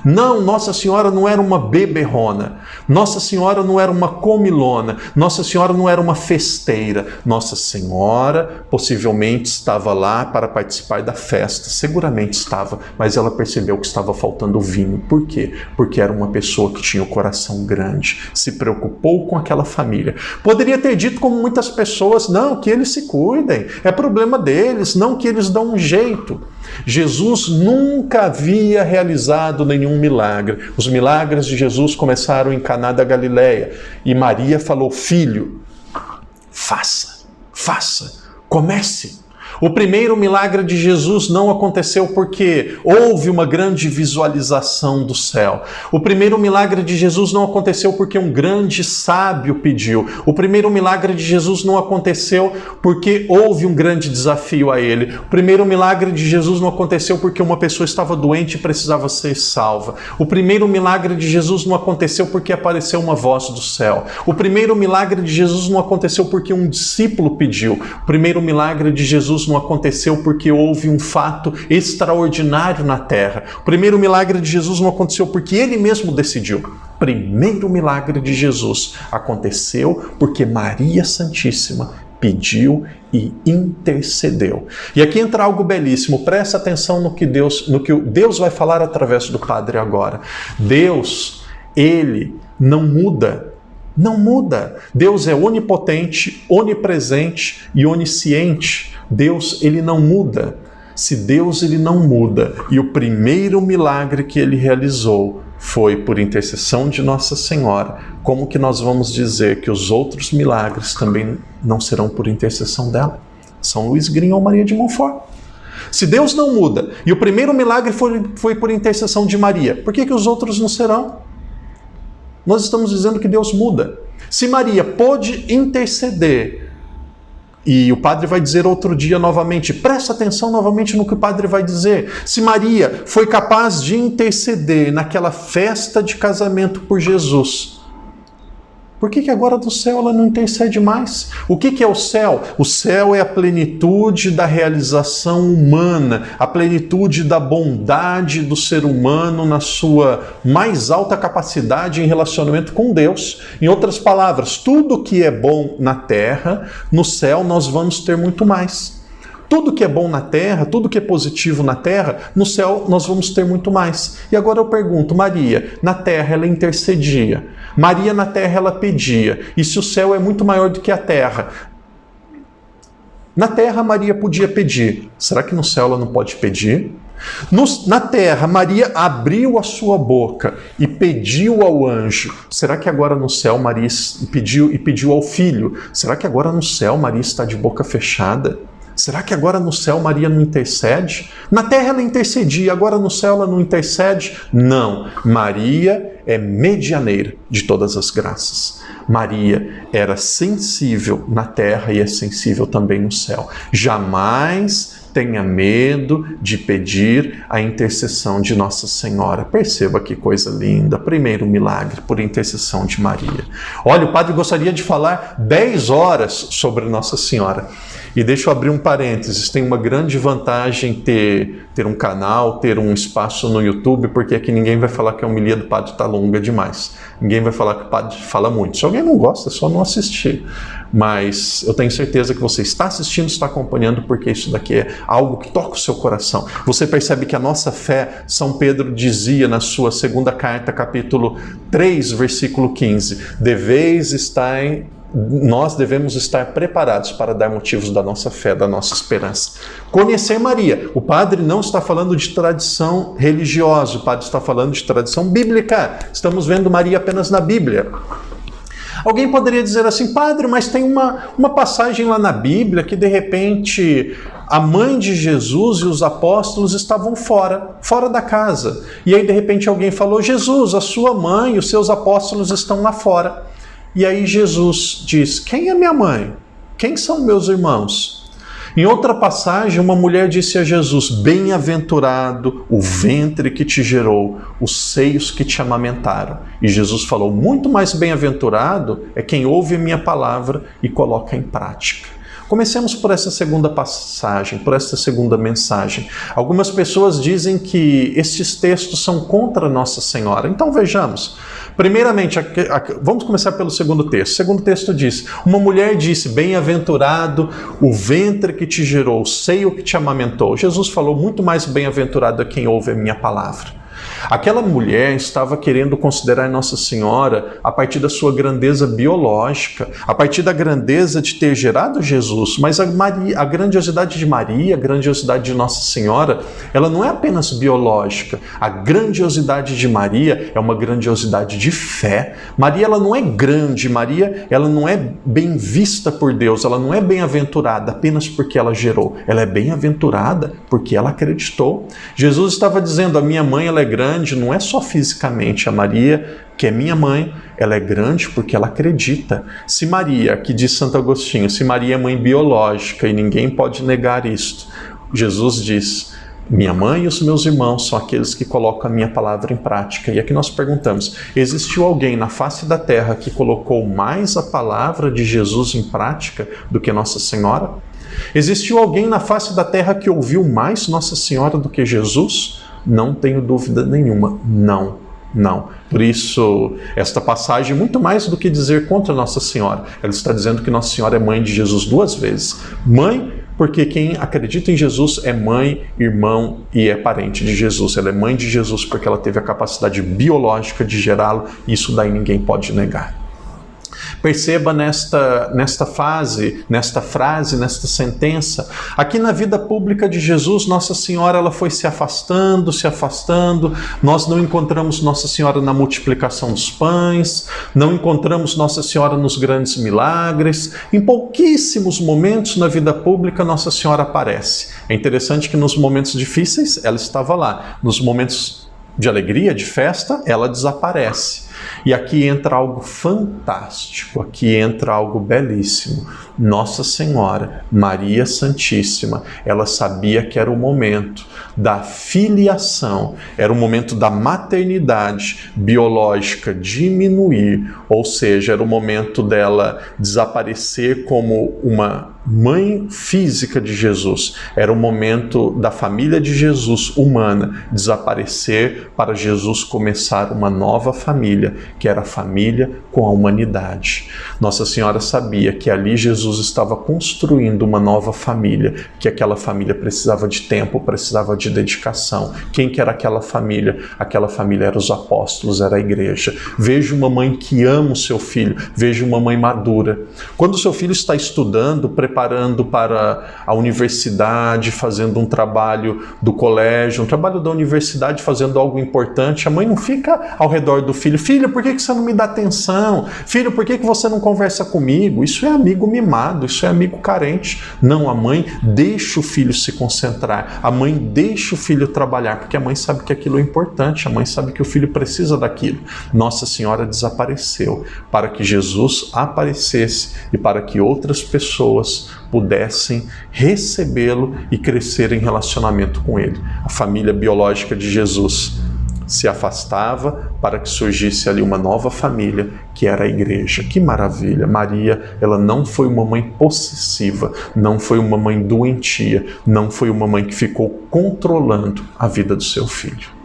Não, Nossa Senhora não era uma beberrona. Nossa Senhora não era uma comilona. Nossa Senhora não era uma festeira. Nossa Senhora possivelmente estava lá para participar da festa. Seguramente estava, mas ela percebeu que estava faltando vinho. Por quê? Porque era uma pessoa que tinha o coração grande, se preocupou com aquela família. Poderia ter dito, como muitas pessoas: não, que eles se cuidem, é problema deles, não, que eles dão um jeito. Jesus nunca havia realizado nenhum milagre. Os milagres de Jesus começaram em Caná da Galileia. E Maria falou: filho, faça, comece. O primeiro milagre de Jesus não aconteceu porque houve uma grande visualização do céu. O primeiro milagre de Jesus não aconteceu porque um grande sábio pediu. O primeiro milagre de Jesus não aconteceu porque houve um grande desafio a ele. O primeiro milagre de Jesus não aconteceu porque uma pessoa estava doente e precisava ser salva. O primeiro milagre de Jesus não aconteceu porque apareceu uma voz do céu. O primeiro milagre de Jesus não aconteceu porque um discípulo pediu. O primeiro milagre de Jesus não aconteceu porque houve um fato extraordinário na terra. O primeiro milagre de Jesus não aconteceu porque ele mesmo decidiu. O primeiro milagre de Jesus aconteceu porque Maria Santíssima pediu e intercedeu. E aqui entra algo belíssimo. Presta atenção no que Deus vai falar através do Padre agora. Deus, ele não muda. Não muda. Deus é onipotente, onipresente e onisciente. Deus, ele não muda. Se Deus, ele não muda, e o primeiro milagre que ele realizou foi por intercessão de Nossa Senhora, como que nós vamos dizer que os outros milagres também não serão por intercessão dela? São Luís Grignon ou Maria de Montfort. Se Deus não muda, e o primeiro milagre foi por intercessão de Maria, por que os outros não serão? Nós estamos dizendo que Deus muda. Se Maria pôde interceder, e o padre vai dizer outro dia novamente, presta atenção novamente no que o padre vai dizer. Se Maria foi capaz de interceder naquela festa de casamento por Jesus, Por que agora do céu ela não intercede mais? O que é o céu? O céu é a plenitude da realização humana, a plenitude da bondade do ser humano na sua mais alta capacidade em relacionamento com Deus. Em outras palavras, tudo que é bom na terra, no céu nós vamos ter muito mais. Tudo que é bom na terra, tudo que é positivo na terra, no céu nós vamos ter muito mais. E agora eu pergunto, Maria, na terra ela intercedia, Maria na terra ela pedia, e se o céu é muito maior do que a terra? Na terra Maria podia pedir, será que no céu ela não pode pedir? Na terra, Maria abriu a sua boca e pediu ao anjo. Será que agora no céu Maria pediu ao filho? Será que agora no céu Maria está de boca fechada? Será que agora no céu Maria não intercede? Na terra ela intercedia, agora no céu ela não intercede? Não, Maria é medianeira de todas as graças. Maria era sensível na terra e é sensível também no céu. Jamais tenha medo de pedir a intercessão de Nossa Senhora. Perceba que coisa linda. Primeiro milagre por intercessão de Maria. Olha, o padre gostaria de falar 10 horas sobre Nossa Senhora. E deixa eu abrir um parênteses, tem uma grande vantagem ter um canal, ter um espaço no YouTube, porque aqui ninguém vai falar que a homilia do padre está longa demais. Ninguém vai falar que o padre fala muito. Se alguém não gosta, é só não assistir. Mas eu tenho certeza que você está assistindo, está acompanhando, porque isso daqui é algo que toca o seu coração. Você percebe que a nossa fé, São Pedro dizia na sua segunda carta, capítulo 3, versículo 15, nós devemos estar preparados para dar motivos da nossa fé, da nossa esperança. Conhecer Maria. O padre não está falando de tradição religiosa, o padre está falando de tradição bíblica. Estamos vendo Maria apenas na Bíblia. Alguém poderia dizer assim, padre, mas tem uma passagem lá na Bíblia que de repente a mãe de Jesus e os apóstolos estavam fora da casa. E aí de repente alguém falou, Jesus, a sua mãe e os seus apóstolos estão lá fora. E aí Jesus diz, quem é minha mãe? Quem são meus irmãos? Em outra passagem, uma mulher disse a Jesus, bem-aventurado o ventre que te gerou, os seios que te amamentaram. E Jesus falou, muito mais bem-aventurado é quem ouve a minha palavra e coloca em prática. Comecemos por essa segunda passagem, por essa segunda mensagem. Algumas pessoas dizem que estes textos são contra Nossa Senhora. Então vejamos. Primeiramente, vamos começar pelo segundo texto. O segundo texto diz, uma mulher disse, bem-aventurado o ventre que te gerou, o seio que te amamentou. Jesus falou, muito mais bem-aventurado é quem ouve a minha palavra. Aquela mulher estava querendo considerar Nossa Senhora a partir da sua grandeza biológica, a partir da grandeza de ter gerado Jesus, mas a grandiosidade de Maria, a grandiosidade de Nossa Senhora, ela não é apenas biológica. A grandiosidade de Maria é uma grandiosidade de fé. Maria, ela não é grande, Maria, ela não é bem vista por Deus, ela não é bem-aventurada apenas porque ela gerou, ela é bem-aventurada porque ela acreditou. Jesus estava dizendo, a minha mãe, ela é grande, não é só fisicamente. A Maria, que é minha mãe, ela é grande porque ela acredita. Se Maria, que diz Santo Agostinho, se Maria é mãe biológica e ninguém pode negar isto, Jesus diz, minha mãe e os meus irmãos são aqueles que colocam a minha palavra em prática. E aqui nós perguntamos, existiu alguém na face da terra que colocou mais a palavra de Jesus em prática do que Nossa Senhora? Existiu alguém na face da terra que ouviu mais Nossa Senhora do que Jesus? Não tenho dúvida nenhuma, não. Por isso, esta passagem, muito mais do que dizer contra Nossa Senhora, ela está dizendo que Nossa Senhora é mãe de Jesus 2 vezes. Mãe, porque quem acredita em Jesus é mãe, irmão e é parente de Jesus. Ela é mãe de Jesus porque ela teve a capacidade biológica de gerá-lo, e isso daí ninguém pode negar. Perceba nesta frase, nesta sentença, aqui na vida pública de Jesus, Nossa Senhora ela foi se afastando, nós não encontramos Nossa Senhora na multiplicação dos pães, não encontramos Nossa Senhora nos grandes milagres, em pouquíssimos momentos na vida pública Nossa Senhora aparece. É interessante que nos momentos difíceis ela estava lá, nos momentos de alegria, de festa, ela desaparece. E aqui entra algo fantástico, aqui entra algo belíssimo. Nossa Senhora, Maria Santíssima, ela sabia que era o momento da filiação, era o momento da maternidade biológica diminuir, ou seja, era o momento dela desaparecer como uma mãe física de Jesus. Era o momento da família de Jesus humana desaparecer para Jesus começar uma nova família, que era a família com a humanidade. Nossa Senhora sabia que ali Jesus estava construindo uma nova família, que aquela família precisava de tempo, precisava de dedicação. Quem que era aquela família? Aquela família eram os apóstolos, era a igreja. Veja uma mãe que ama o seu filho, veja uma mãe madura. Quando o seu filho está estudando, preparando para a universidade, fazendo um trabalho do colégio, um trabalho da universidade, fazendo algo importante, a mãe não fica ao redor do filho. Filho, por que você não me dá atenção? Filho, por que você não conversa comigo? Isso é amigo mimado, isso é amigo carente. Não, a mãe deixa o filho se concentrar, a mãe deixa o filho trabalhar, porque a mãe sabe que aquilo é importante, a mãe sabe que o filho precisa daquilo. Nossa Senhora desapareceu para que Jesus aparecesse e para que outras pessoas pudessem recebê-lo e crescer em relacionamento com ele. A família biológica de Jesus se afastava para que surgisse ali uma nova família, que era a igreja. Que maravilha! Maria, ela não foi uma mãe possessiva, não foi uma mãe doentia, não foi uma mãe que ficou controlando a vida do seu filho.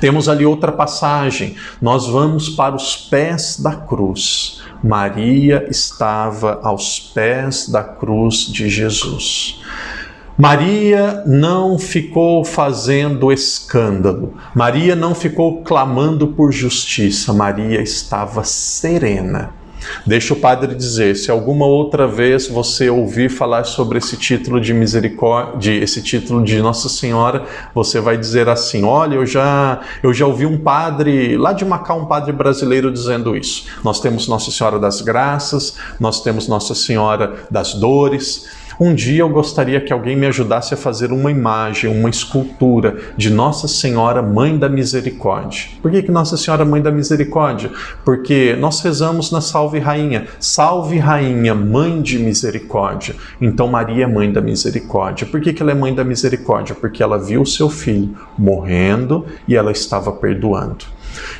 Temos ali outra passagem, nós vamos para os pés da cruz. Maria estava aos pés da cruz de Jesus. Maria não ficou fazendo escândalo, Maria não ficou clamando por justiça, Maria estava serena. Deixa o padre dizer, se alguma outra vez você ouvir falar sobre esse título de misericórdia, esse título de Nossa Senhora, você vai dizer assim, olha, eu já ouvi um padre, lá de Macau, um padre brasileiro dizendo isso. Nós temos Nossa Senhora das Graças, nós temos Nossa Senhora das Dores. Um dia eu gostaria que alguém me ajudasse a fazer uma imagem, uma escultura de Nossa Senhora Mãe da Misericórdia. Por que Nossa Senhora Mãe da Misericórdia? Porque nós rezamos na Salve Rainha, Mãe de Misericórdia. Então Maria é Mãe da Misericórdia. Por que ela é Mãe da Misericórdia? Porque ela viu o seu filho morrendo e ela estava perdoando.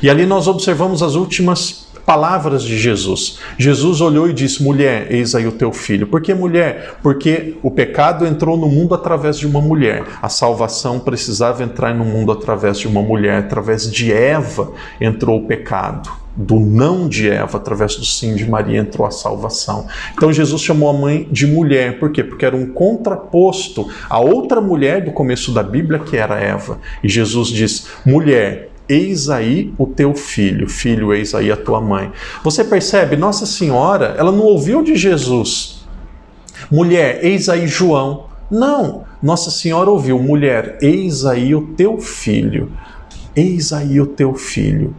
E ali nós observamos as últimas palavras de Jesus. Jesus olhou e disse, mulher, eis aí o teu filho. Por que mulher? Porque o pecado entrou no mundo através de uma mulher. A salvação precisava entrar no mundo através de uma mulher. Através de Eva entrou o pecado. Do não de Eva, através do sim de Maria, entrou a salvação. Então Jesus chamou a mãe de mulher. Por quê? Porque era um contraposto à outra mulher do começo da Bíblia, que era Eva. E Jesus diz, mulher, eis aí o teu filho, filho, eis aí a tua mãe. Você percebe? Nossa Senhora, ela não ouviu de Jesus, mulher, eis aí João. Não, Nossa Senhora ouviu, mulher, eis aí o teu filho, eis aí o teu filho.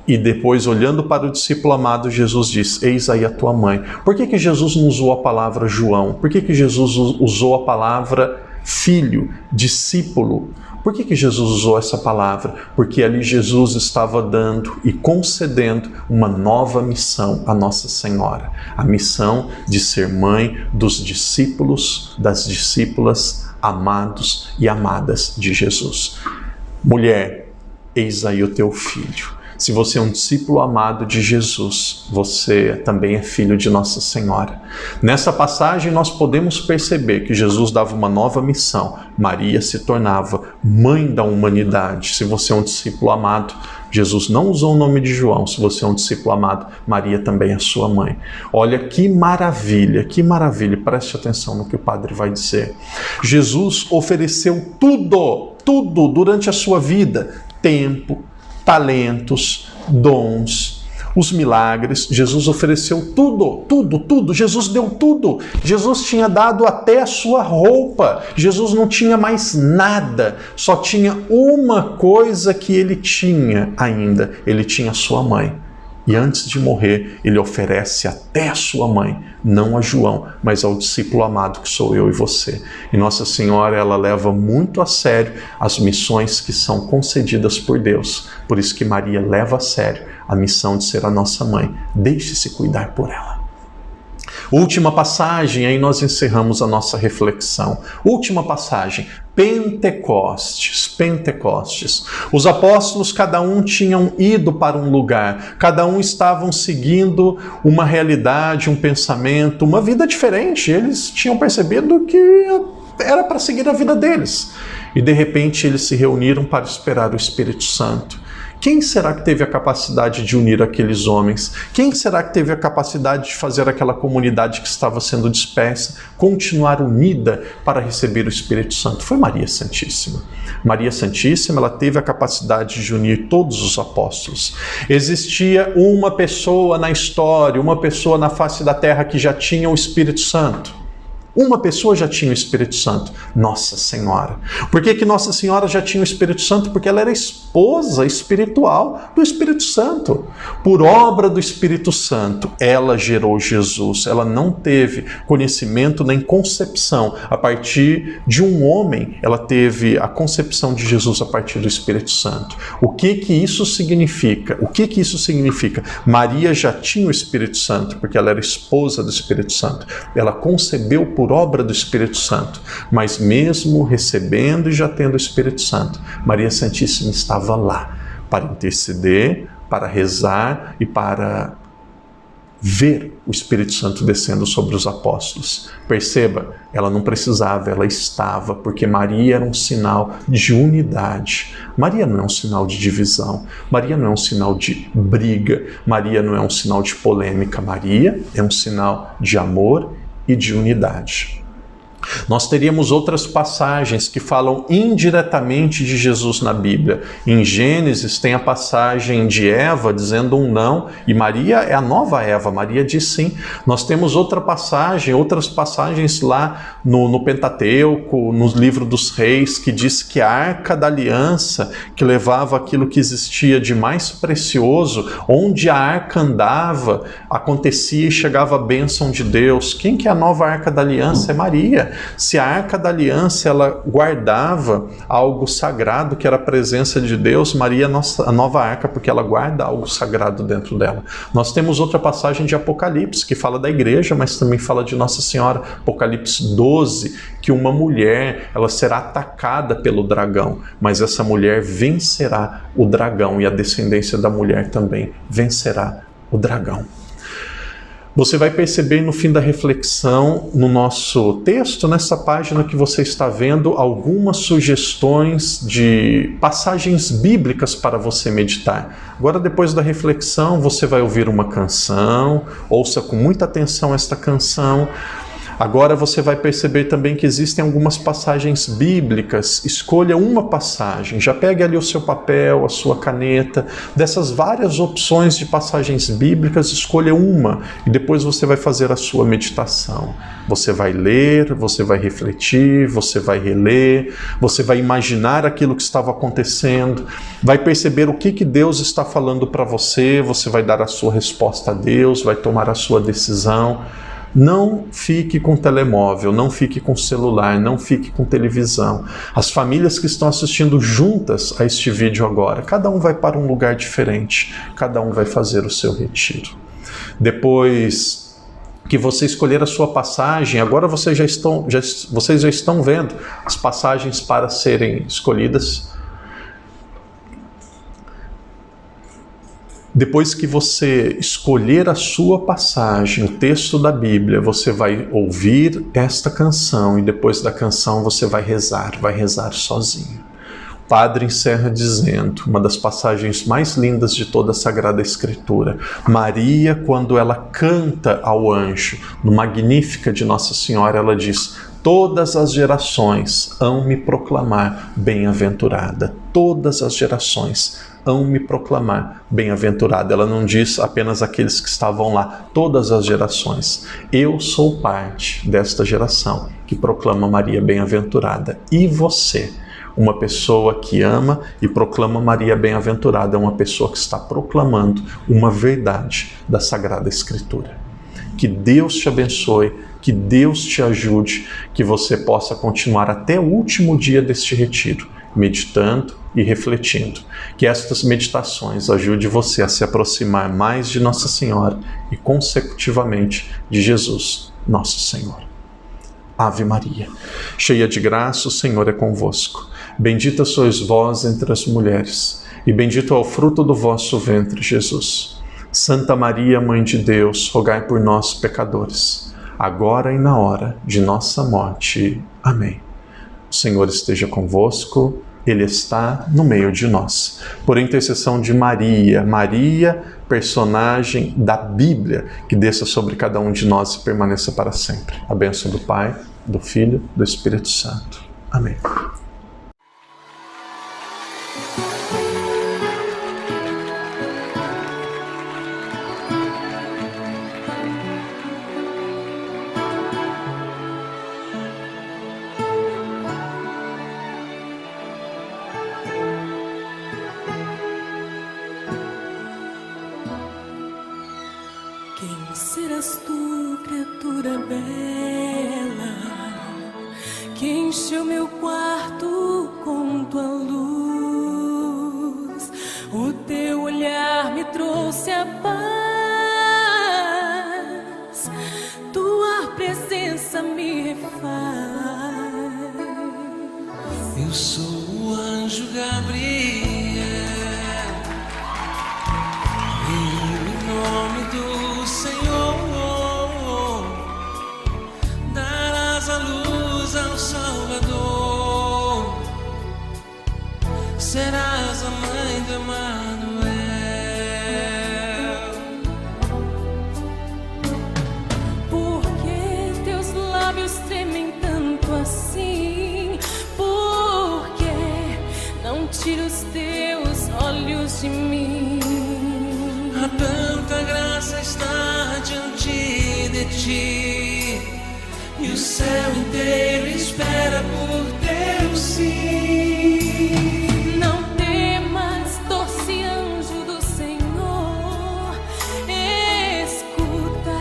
E depois, olhando para o discípulo amado, Jesus diz, eis aí a tua mãe. Por que Jesus não usou a palavra João? Por que Jesus usou a palavra filho, discípulo? Por que Jesus usou essa palavra? Porque ali Jesus estava dando e concedendo uma nova missão à Nossa Senhora. A missão de ser mãe dos discípulos, das discípulas, amados e amadas de Jesus. Mulher, eis aí o teu filho. Se você é um discípulo amado de Jesus, você também é filho de Nossa Senhora. Nessa passagem nós podemos perceber que Jesus dava uma nova missão. Maria se tornava mãe da humanidade. Se você é um discípulo amado, Jesus não usou o nome de João. Se você é um discípulo amado, Maria também é sua mãe. Olha que maravilha, preste atenção no que o padre vai dizer. Jesus ofereceu tudo durante a sua vida, tempo, talentos, dons, os milagres. Jesus ofereceu tudo. Jesus deu tudo. Jesus tinha dado até a sua roupa. Jesus não tinha mais nada. Só tinha uma coisa que ele tinha ainda. Ele tinha sua mãe. E antes de morrer, ele oferece até a sua mãe, não a João, mas ao discípulo amado que sou eu e você. E Nossa Senhora, ela leva muito a sério as missões que são concedidas por Deus. Por isso que Maria leva a sério a missão de ser a nossa mãe. Deixe-se cuidar por ela. Última passagem, aí nós encerramos a nossa reflexão. Última passagem, Pentecostes. Pentecostes. Os apóstolos, cada um tinham ido para um lugar, cada um estavam seguindo uma realidade, um pensamento, uma vida diferente. Eles tinham percebido que era para seguir a vida deles. E de repente eles se reuniram para esperar o Espírito Santo. Quem será que teve a capacidade de unir aqueles homens? Quem será que teve a capacidade de fazer aquela comunidade que estava sendo dispersa continuar unida para receber o Espírito Santo? Foi Maria Santíssima. Maria Santíssima, ela teve a capacidade de unir todos os apóstolos. Existia uma pessoa na história, uma pessoa na face da terra que já tinha o Espírito Santo. Uma pessoa já tinha o Espírito Santo, Nossa Senhora. Por que Nossa Senhora já tinha o Espírito Santo? Porque ela era esposa espiritual do Espírito Santo. Por obra do Espírito Santo, ela gerou Jesus. Ela não teve conhecimento nem concepção a partir de um homem. Ela teve a concepção de Jesus a partir do Espírito Santo. O que isso significa? O que isso significa? Maria já tinha o Espírito Santo, porque ela era esposa do Espírito Santo. Ela concebeu por obra do Espírito Santo, mas mesmo recebendo e já tendo o Espírito Santo, Maria Santíssima estava lá para interceder, para rezar e para ver o Espírito Santo descendo sobre os apóstolos. Perceba, ela não precisava, ela estava, porque Maria era um sinal de unidade. Maria não é um sinal de divisão, Maria não é um sinal de briga, Maria não é um sinal de polêmica, Maria é um sinal de amor e de unidade. Nós teríamos outras passagens que falam indiretamente de Jesus na Bíblia. Em Gênesis tem a passagem de Eva dizendo um não, e Maria é a nova Eva, Maria diz sim. Nós temos outras passagens lá no Pentateuco, no livro dos Reis, que diz que a Arca da Aliança, que levava aquilo que existia de mais precioso, onde a arca andava, acontecia e chegava a bênção de Deus. Quem que é a nova Arca da Aliança? É Maria. Se a Arca da Aliança ela guardava algo sagrado, que era a presença de Deus, Maria é a nova arca, porque ela guarda algo sagrado dentro dela. Nós temos outra passagem de Apocalipse, que fala da igreja, mas também fala de Nossa Senhora. Apocalipse 12, que uma mulher ela será atacada pelo dragão, mas essa mulher vencerá o dragão, e a descendência da mulher também vencerá o dragão. Você vai perceber no fim da reflexão, no nosso texto, nessa página que você está vendo, algumas sugestões de passagens bíblicas para você meditar. Agora, depois da reflexão, você vai ouvir uma canção, ouça com muita atenção esta canção. Agora você vai perceber também que existem algumas passagens bíblicas. Escolha uma passagem, já pegue ali o seu papel, a sua caneta. Dessas várias opções de passagens bíblicas, escolha uma e depois você vai fazer a sua meditação. Você vai ler, você vai refletir, você vai reler, você vai imaginar aquilo que estava acontecendo, vai perceber o que Deus está falando para você, você vai dar a sua resposta a Deus, vai tomar a sua decisão. Não fique com telemóvel, não fique com celular, não fique com televisão. As famílias que estão assistindo juntas a este vídeo agora, cada um vai para um lugar diferente, cada um vai fazer o seu retiro. Depois que você escolher a sua passagem, agora vocês já estão vendo as passagens para serem escolhidas. Depois que você escolher a sua passagem, o texto da Bíblia, você vai ouvir esta canção e depois da canção você vai rezar sozinho. O padre encerra dizendo, uma das passagens mais lindas de toda a Sagrada Escritura, Maria, quando ela canta ao anjo, no Magnífica de Nossa Senhora, ela diz: todas as gerações hão me proclamar bem-aventurada. Todas as gerações hão me proclamar bem-aventurada. Ela não diz apenas aqueles que estavam lá, todas as gerações. Eu sou parte desta geração que proclama Maria bem-aventurada. E você? Uma pessoa que ama e proclama Maria bem-aventurada é uma pessoa que está proclamando uma verdade da Sagrada Escritura. Que Deus te abençoe, que Deus te ajude, que você possa continuar até o último dia deste retiro, meditando e refletindo. Que estas meditações ajudem você a se aproximar mais de Nossa Senhora e, consecutivamente, de Jesus, nosso Senhor. Ave Maria, cheia de graça, o Senhor é convosco. Bendita sois vós entre as mulheres, e bendito é o fruto do vosso ventre, Jesus. Santa Maria, Mãe de Deus, rogai por nós, pecadores, agora e na hora de nossa morte. Amém. O Senhor esteja convosco, Ele está no meio de nós. Por intercessão de Maria, personagem da Bíblia, que desça sobre cada um de nós e permaneça para sempre. A bênção do Pai, do Filho, do Espírito Santo. Amém. Quem serás tu, criatura bela, que encheu meu quarto com tua luz? O teu olhar me trouxe a paz, tua presença me refaz. Eu sou o anjo Gabriel, em nome do Senhor, darás a luz ao Salvador, serás a mãe do Emanuel. Por que teus lábios tremem tanto assim? Por que não tira os teus olhos de mim? Há tanta graça está diante de ti, e o céu inteiro espera por teu sim. Não temas, doce anjo do Senhor, escuta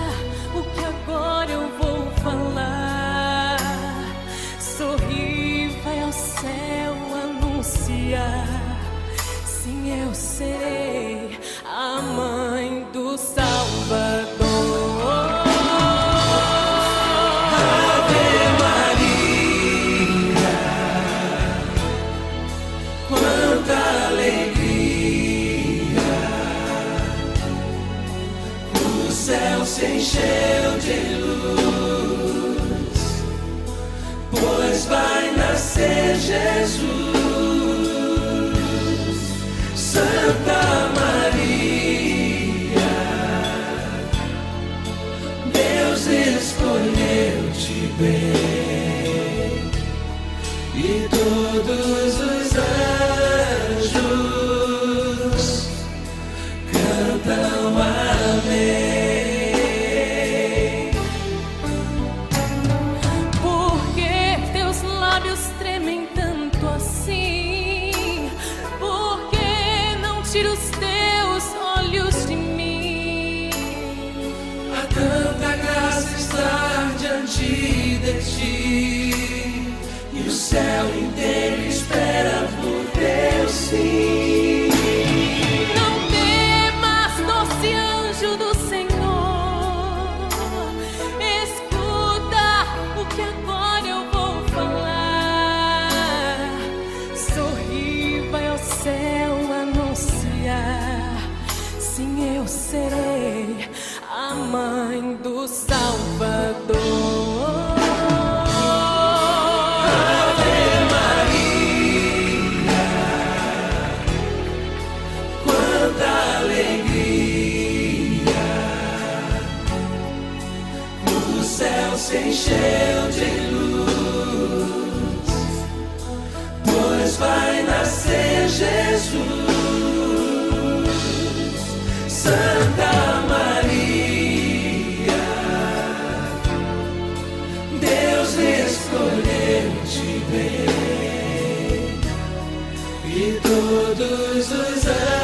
o que agora eu vou falar. Sorri, vai ao céu anunciar, sim, eu serei a mãe do Salvador. Ave Maria, quanta alegria, o céu se encheu de luz, pois vai nascer Jesus. Santa Maria, Deus escolheu-te bem, e todos os anjos cantam amém. Por que teus lábios tremem tanto assim? Por que não tira os teus olhos de mim? Há tanta graça estar diante de ti, e o céu inteiro espera por teu sim. Não temas, doce anjo do Senhor, escuta o que agora eu vou falar. Sorri, vai ao céu anunciar, sim, eu serei a mãe do Salvador. Ave Maria, quanta alegria, o céu se encheu de luz, pois vai nascer Jesus. Santa Maria, Deus escolheu-te bem, todos os anos.